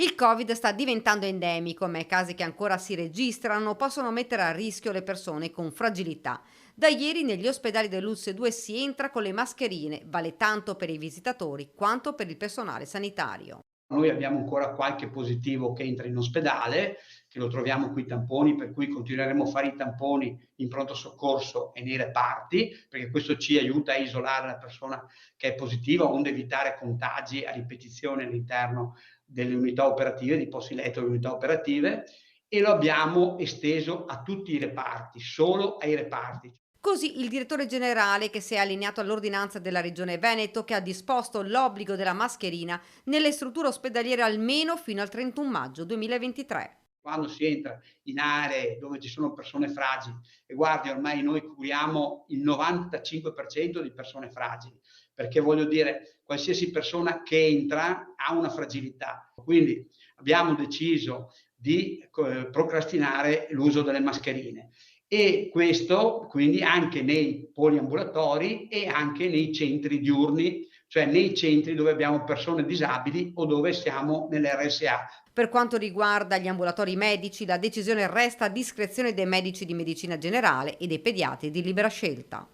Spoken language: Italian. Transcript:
Il Covid sta diventando endemico, ma i casi che ancora si registrano possono mettere a rischio le persone con fragilità. Da ieri negli ospedali dell'ULSS 2 si entra con le mascherine, vale tanto per i visitatori quanto per il personale sanitario. Noi abbiamo ancora qualche positivo che entra in ospedale, che lo troviamo coi tamponi, per cui continueremo a fare i tamponi in pronto soccorso e nei reparti, perché questo ci aiuta a isolare la persona che è positiva, onde evitare contagi a ripetizione all'interno delle unità operative, dei posti letto delle unità operative, e lo abbiamo esteso a tutti i reparti, solo ai reparti. Così il direttore generale, che si è allineato all'ordinanza della Regione Veneto, che ha disposto l'obbligo della mascherina nelle strutture ospedaliere almeno fino al 31 maggio 2023. Quando si entra in aree dove ci sono persone fragili, e guardi, ormai noi curiamo il 95% di persone fragili, perché voglio dire, qualsiasi persona che entra ha una fragilità. Quindi abbiamo deciso di procrastinare l'uso delle mascherine, e questo quindi anche nei poliambulatori e anche nei centri diurni, cioè nei centri dove abbiamo persone disabili o dove siamo nell'RSA. Per quanto riguarda gli ambulatori medici, la decisione resta a discrezione dei medici di medicina generale e dei pediatri di libera scelta.